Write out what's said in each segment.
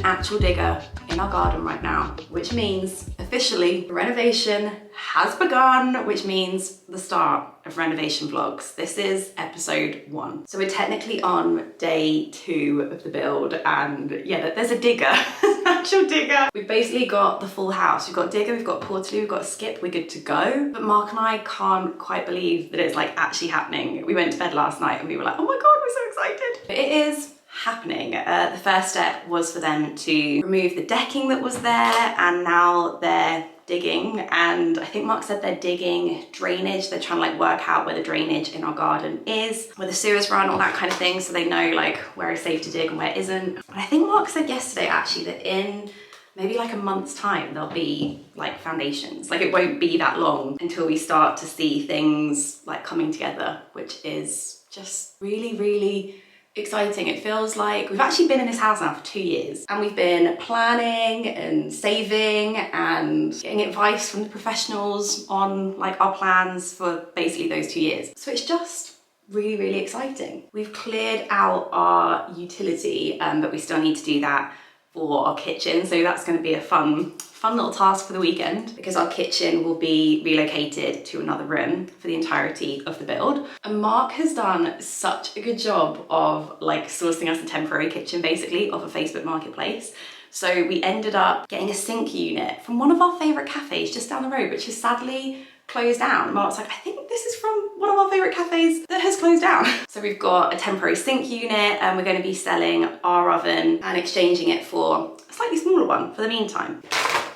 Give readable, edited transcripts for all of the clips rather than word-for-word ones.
an actual digger in our garden right now, which means officially the renovation has begun, which means the start of renovation vlogs. This is episode 1. So we're technically on day 2 of the build, and yeah, there's a digger, an actual digger. We've basically got the full house. We've got digger, we've got portaloo, we've got skip, we're good to go. But Mark and I can't quite believe that it's like actually happening. We went to bed last night and we were like, oh my God, we're so excited. But it is happening. The first step was for them to remove the decking that was there, and now they're digging, and I think Mark said they're digging drainage. They're trying to like work out where the drainage in our garden is, where the sewers run, all that kind of thing, so they know like where is safe to dig and where isn't. But I think Mark said yesterday actually that in maybe like a month's time there'll be like foundations. Like it won't be that long until we start to see things like coming together, which is just really, really exciting. It feels like we've actually been in this house now for 2 years, and we've been planning and saving and getting advice from the professionals on like our plans for basically those 2 years. So it's just really, really exciting. We've cleared out our utility, but we still need to do that for our kitchen. So that's going to be a fun little task for the weekend, because our kitchen will be relocated to another room for the entirety of the build. And Mark has done such a good job of like sourcing us a temporary kitchen basically off of Facebook Marketplace. So we ended up getting a sink unit from one of our favorite cafes just down the road, which is sadly closed down. And Mark's like, I think this is from one of our favorite cafes that has closed down. So we've got a temporary sink unit, and we're going to be selling our oven and exchanging it for a slightly smaller one for the meantime.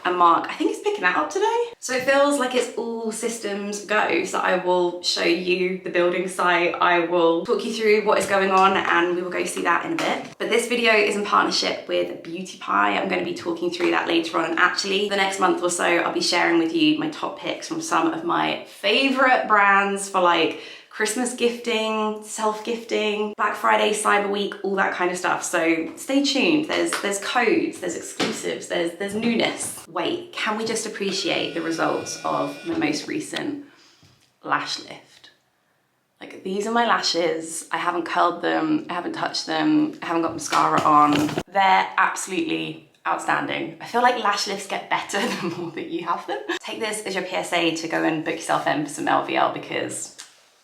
And Mark, I think he's picking that up today. So it feels like it's all systems go. So I will show you the building site. I will talk you through what is going on, and we will go see that in a bit. But this video is in partnership with Beauty Pie. I'm going to be talking through that later on. And actually, the next month or so, I'll be sharing with you my top picks from some of my favorite brands for like Christmas gifting, self-gifting, Black Friday, Cyber Week, all that kind of stuff. So stay tuned. There's codes, there's exclusives, there's newness. Wait, can we just appreciate the results of my most recent lash lift? Like, these are my lashes. I haven't curled them, I haven't touched them, I haven't got mascara on. They're absolutely outstanding. I feel like lash lifts get better the more that you have them. Take this as your PSA to go and book yourself in for some LVL, because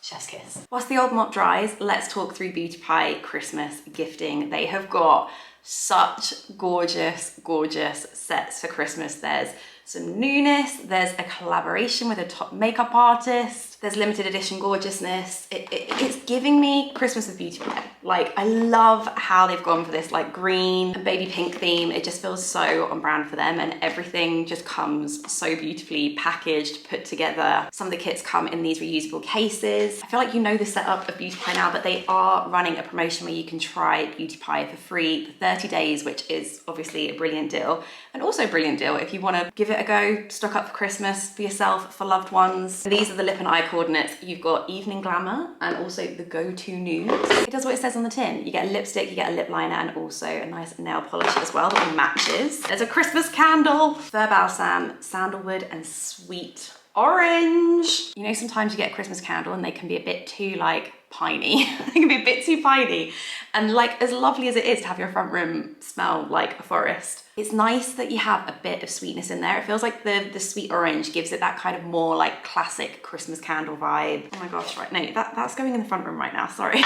chef's kiss. Whilst the old mop dries, let's talk through Beauty Pie Christmas gifting. They have got such gorgeous, gorgeous sets for Christmas. There's some newness, there's a collaboration with a top makeup artist, there's limited edition gorgeousness. It's giving me Christmas with Beauty Pie. Like, I love how they've gone for this like green and baby pink theme. It just feels so on brand for them, and everything just comes so beautifully packaged, put together. Some of the kits come in these reusable cases. I feel like you know the setup of Beauty Pie now, but they are running a promotion where you can try Beauty Pie for free for 30 days, which is obviously a brilliant deal. And also a brilliant deal if you want to give it a go, stock up for Christmas, for yourself, for loved ones. These are the lip and eye coordinates. You've got Evening Glamour and also the Go-To Nude. It does what it says on the tin. You get a lipstick, you get a lip liner, and also a nice nail polish as well that all matches. There's a Christmas candle, fir balsam, sandalwood, and sweet orange. You know, sometimes you get a Christmas candle and they can be a bit too like piney. They can be a bit too piney. And like, as lovely as it is to have your front room smell like a forest, it's nice that you have a bit of sweetness in there. It feels like the sweet orange gives it that kind of more like classic Christmas candle vibe. Oh my gosh, right, no, that's going in the front room right now, sorry.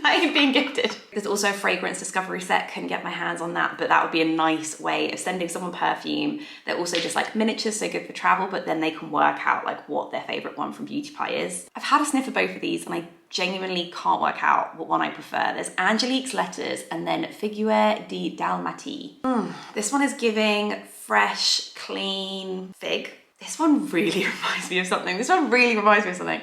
That ain't being gifted. There's also a fragrance discovery set, couldn't get my hands on that, but that would be a nice way of sending someone perfume. They're also just like miniatures, so good for travel, but then they can work out like what their favorite one from Beauty Pie is. I've had a sniff of both of these and I genuinely can't work out what one I prefer. There's Angelique's Letters and then Figure di Dalmati. This one is giving fresh, clean fig. This one really reminds me of something.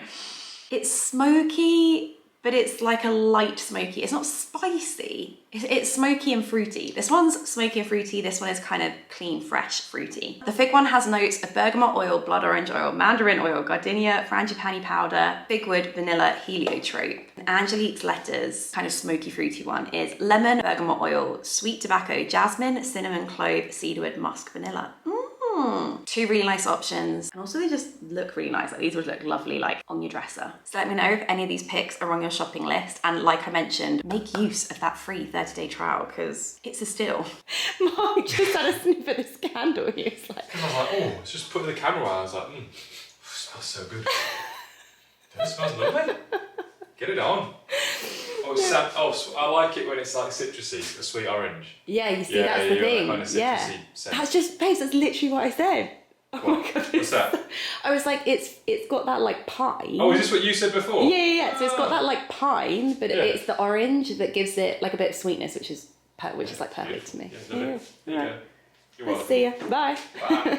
It's smoky, but it's like a light smoky. It's not spicy. It's smoky and fruity. This one's smoky and fruity. This one is kind of clean, fresh, fruity. The fig one has notes of bergamot oil, blood orange oil, mandarin oil, gardenia, frangipani powder, figwood, vanilla, heliotrope. And Angelique's Letters, kind of smoky, fruity one, is lemon, bergamot oil, sweet tobacco, jasmine, cinnamon, clove, cedarwood, musk, vanilla. Two really nice options. And also they just look really nice. Like these would look lovely like on your dresser. So let me know if any of these picks are on your shopping list. And like I mentioned, make use of that free 30-day trial because it's a steal. Mark just had a sniff at this candle. He was like... And I was like, oh, it's just putting the camera on. I was like, it smells so good. It smells lovely. Get it on. Oh, I like it when it's like citrusy, a sweet orange. Yeah, you see, that's the thing. Kind of citrusy scent. That's just, babes, that's literally what I said. Oh my God. What's that? I was like, it's got that like pine. Oh, is this what you said before? Yeah. So it's got that like pine, but it's the orange that gives it like a bit of sweetness, which is like perfect to me. Yeah. Right. You're welcome. See ya. Bye. Bye.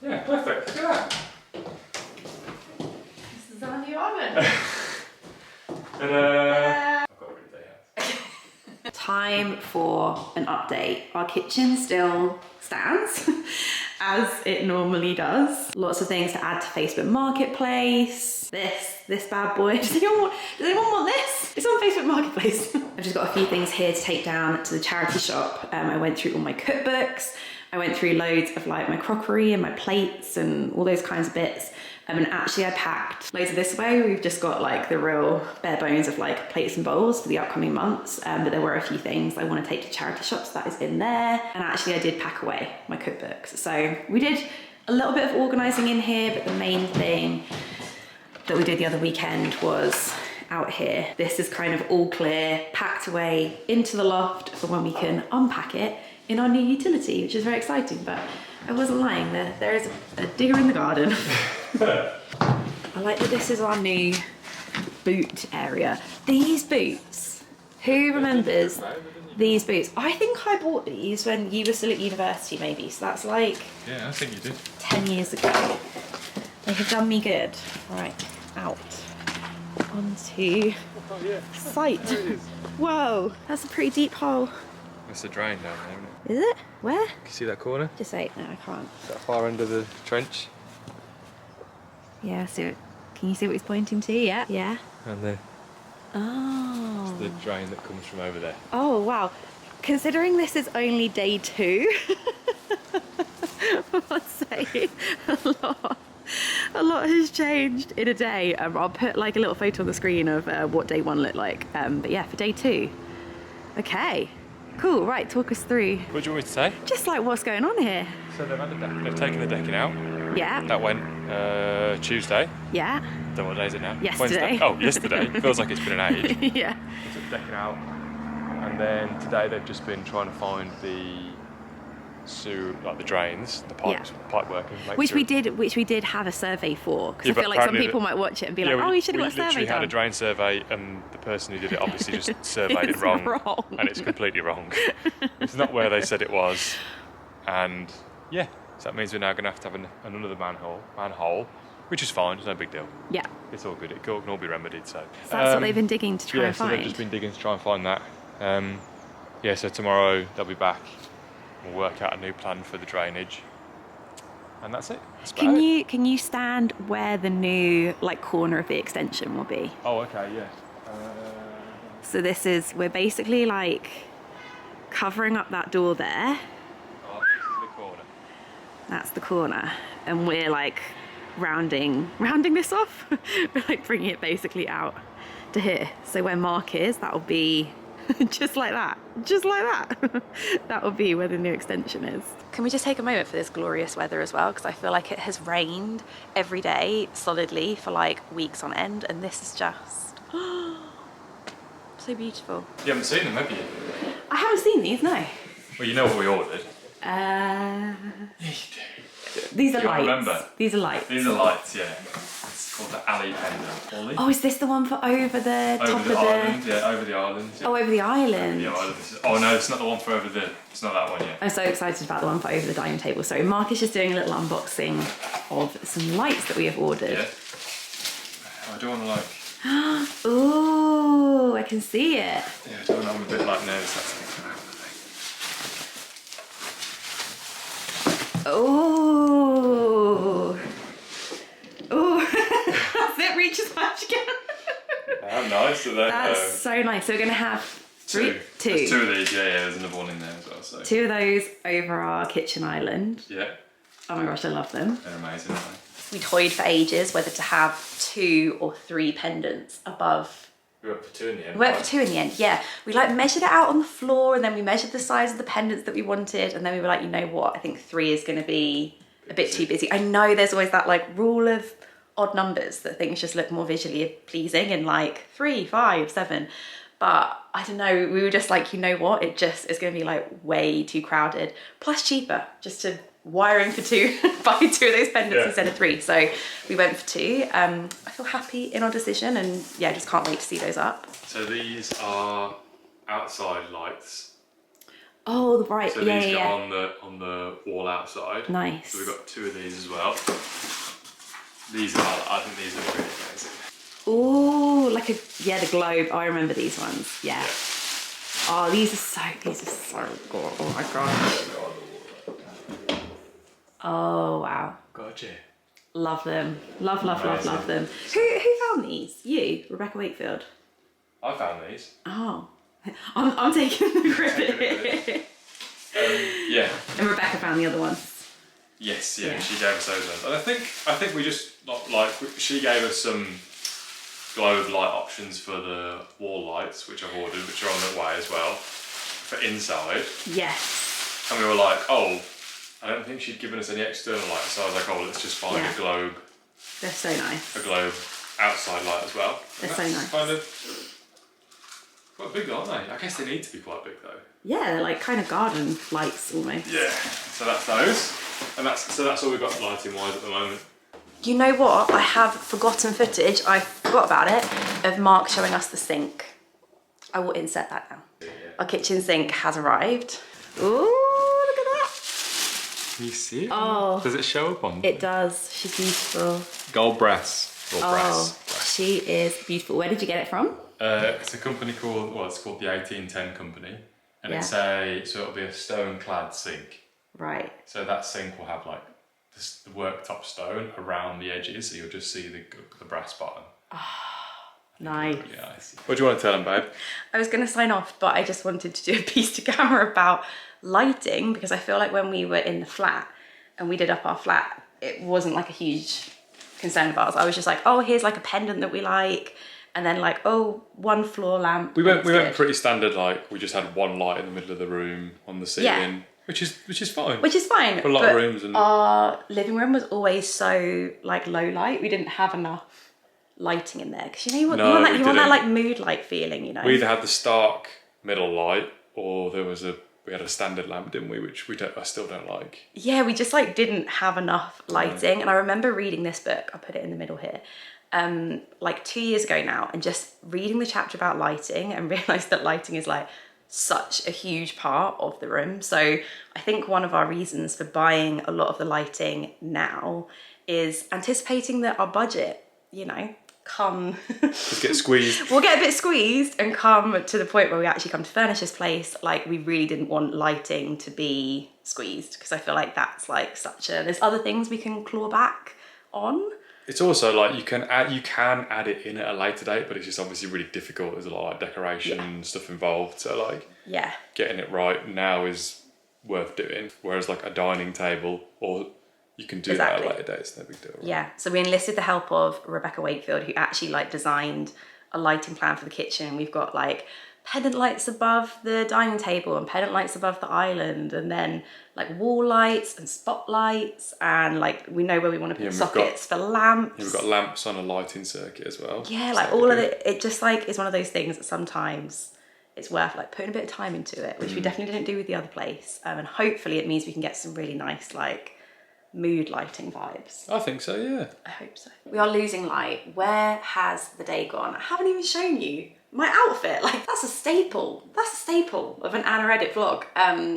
Yeah, perfect. Look at that. This is our new oven. I've got a good day out. Time for an update. Our kitchen still stands as it normally does. Lots of things to add to Facebook Marketplace. This bad boy. Does anyone want this? It's on Facebook Marketplace. I've just got a few things here to take down to the charity shop. I went through all my cookbooks. I went through loads of like my crockery and my plates and all those kinds of bits. And actually I packed loads of this away. We've just got like the real bare bones of like plates and bowls for the upcoming months. But there were a few things I want to take to charity shops that is in there. And actually I did pack away my cookbooks. So we did a little bit of organising in here, but the main thing that we did the other weekend was out here. This is kind of all clear, packed away into the loft for when we can unpack it in our new utility, which is very exciting, but I wasn't lying, there is a digger in the garden. I like that this is our new boot area. These boots, who remembers these boots? I think I bought these when you were still at university maybe, so that's like... Yeah, I think you did. 10 years ago. They have done me good. Right, out. Onto site. Whoa, that's a pretty deep hole. That's a drain down there, isn't it? Is it? Where? Can you see that corner? Just say, no, I can't. That far end of the trench. Yeah, so can you see what he's pointing to? Yeah. Yeah. And there. Oh. It's the drain that comes from over there. Oh, wow. Considering this is only day 2, I must say a lot has changed in a day. I'll put like a little photo on the screen of what day 1 looked like. But yeah, for day 2. Okay. Cool, right, talk us through. What do you want me to say? Just like what's going on here. So they've taken the decking out. Yeah. That went Tuesday. Yeah. Then what day is it now? Yesterday. Wednesday. Oh, yesterday. Feels like it's been an age. Yeah. They took the decking out. And then today they've just been trying to find the the drains, the pipes, pipe working. Which we did have a survey for, because I feel like some people might watch it and be like, oh, you should have got a survey done. We literally had a drain survey, and the person who did it obviously just surveyed it wrong, and it's completely wrong. It's not where they said it was, and yeah, so that means we're now going to have another manhole, which is fine. It's no big deal. Yeah, it's all good. It can all be remedied. So that's what they've been digging to try and find. So they've just been digging to try and find that. Yeah, so tomorrow they'll be back. We'll work out a new plan for the drainage, and that's it. Can you stand where the new corner of the extension will be? Oh, okay, yeah. So we're basically covering up that door there. Oh, this is the corner. That's the corner, and we're rounding this off. We're bringing it basically out to here. So where Mark is, that'll be. Just like that. That will be where the new extension is. Can we just take a moment for this glorious weather as well? Because I feel like it has rained every day solidly for weeks on end, and this is just so beautiful. You haven't seen them, have you? I haven't seen these, no. Well, you know what we ordered. Yeah, you do. These are lights. Remember? These are lights. These are lights, yeah. It's called the alley pendant. Oh, is this the one for over the top of the island? Yeah, over the island. Yeah. Oh, over the island. Oh no, it's not the one for over the. It's not that one yet. I'm so excited about the one for over the dining table. So Mark is just doing a little unboxing of some lights that we have ordered. Yeah. I don't want to Ooh, I can see it. Yeah, I don't want to. I'm a bit nervous. That's going to happen, I think. Ooh. Ooh. That's it, reach as much again. How nice are they? That's so nice. So we're going to have Two. Two. There's two of these, yeah, there's another one in there as well. So. Two of those over our kitchen island. Yeah. Oh my gosh, I love them. They're amazing, aren't We toyed for ages whether to have 2 or 3 pendants above. we went for 2 in the end. We went for 2 in the end, yeah. We like measured it out on the floor and then we measured the size of the pendants that we wanted and then we were like, you know what, I think 3 is gonna be a bit too busy. I know there's always that like rule of odd numbers that things just look more visually pleasing in like 3, 5, 7. But I don't know, we were just like, you know what, it just is gonna be like way too crowded. Plus cheaper, just to wiring for 2, buy 2 of those pendants instead of 3. So we went for 2. I feel happy in our decision and yeah, just can't wait to see those up. So these are outside lights. Oh, right, So yeah, these yeah. go on the wall outside. Nice. So we've got 2 of these as well. These are, I think these are really amazing. Ooh, like the globe. I remember these ones. Yeah. Oh, these are so good. Oh my gosh. Oh wow. Gotcha. Love them. Love them. Who found these? You, Rebecca Wakefield. I found these. Oh, I'm taking the credit. Yeah. And Rebecca found the other ones. Yes, yeah, she gave us those ones. And I think we just she gave us some globe light options for the wall lights, which I've ordered, which are on their way as well, for inside. Yes. And we were like, oh, I don't think she'd given us any external lights, so I was like, oh, let's just find a globe. They're so nice. A globe outside light as well. They're so nice. Kind of quite big, aren't they? I guess they need to be quite big though. Yeah, they're like kind of garden lights almost. Yeah. So that's those, and that's all we've got lighting wise at the moment. You know what? I have forgotten footage. I forgot about it of Mark showing us the sink. I will insert that now. Yeah. Our kitchen sink has arrived. Ooh, look at that. Can you see it? Oh. Does it show up on? It does. She's beautiful. Gold brass. Or brass. She is beautiful. Where did you get it from? It's a company called, it's called the 1810 Company. And so it'll be a stone-clad sink. Right. So that sink will have like the worktop stone around the edges, so you'll just see the brass bottom. Nice. Really nice. What do you want to tell them, babe? I was going to sign off, but I just wanted to do a piece to camera about lighting because I feel like when we were in the flat and we did up our flat, it wasn't like a huge concern of ours. I was just like, oh, here's like a pendant that we like. And then like, oh, 1 floor lamp. We went pretty standard, like we just had 1 light in the middle of the room on the ceiling. Yeah. Which is fine. Which is fine. For a lot of rooms. And our living room was always so like low light. We didn't have enough lighting in there because you want that like mood light feeling, you know. We either had the stark middle light or we had a standard lamp, didn't we? Which I still don't like. Yeah, we just like didn't have enough lighting. And I remember reading this book. I'll put it in the middle here. Like 2 years ago now, and just reading the chapter about lighting and realised that lighting is like such a huge part of the room. So I think one of our reasons for buying a lot of the lighting now is anticipating that our budget, you know, just get squeezed. We'll get a bit squeezed and come to the point where we actually come to furnish this place. Like we really didn't want lighting to be squeezed because I feel like that's like there's other things we can claw back on. It's also like you can add it in at a later date, but it's just obviously really difficult. There's a lot of like decoration and stuff involved. So like getting it right now is worth doing. Whereas like a dining table, or you can do that at a later date. It's no big deal. Right? Yeah. So we enlisted the help of Rebecca Wakefield, who actually like designed a lighting plan for the kitchen. We've got like pendant lights above the dining table and pendant lights above the island, and then like wall lights and spotlights, and like we know where we want to put sockets for lamps. Yeah, we've got lamps on a lighting circuit as well. Yeah, like all of it just like is one of those things that sometimes it's worth like putting a bit of time into it, which we definitely didn't do with the other place. And hopefully it means we can get some really nice like mood lighting vibes. I think so, yeah. I hope so. We are losing light. Where has the day gone? I haven't even shown you my outfit. Like that's a staple. That's a staple of an Anna Edit vlog.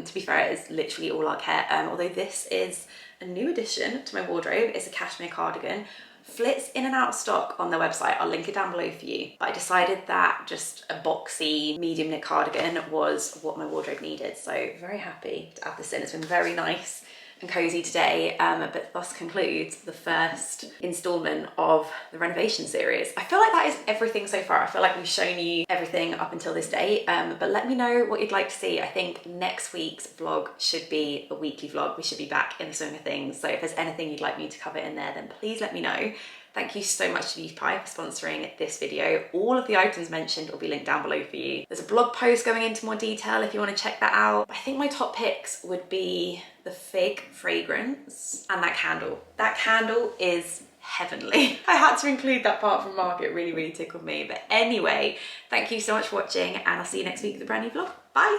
To be fair, it is literally all our care. Although this is a new addition to my wardrobe. It's a cashmere cardigan. Flits in and out of stock on their website. I'll link it down below for you. But I decided that just a boxy medium knit cardigan was what my wardrobe needed. So very happy to add this in. It's been very nice and cozy today, but thus concludes the first installment of the renovation series. I feel like that is everything so far. I feel like we've shown you everything up until this date, but let me know what you'd like to see. I think next week's vlog should be a weekly vlog. We should be back in the swing of things. So if there's anything you'd like me to cover in there, then please let me know. Thank you so much to Beef Pie for sponsoring this video. All of the items mentioned will be linked down below for you. There's a blog post going into more detail if you want to check that out. I think my top picks would be the fig fragrance and that candle. That candle is heavenly. I had to include that part from Mark. It really, really tickled me. But anyway, thank you so much for watching, and I'll see you next week with a brand new vlog. Bye.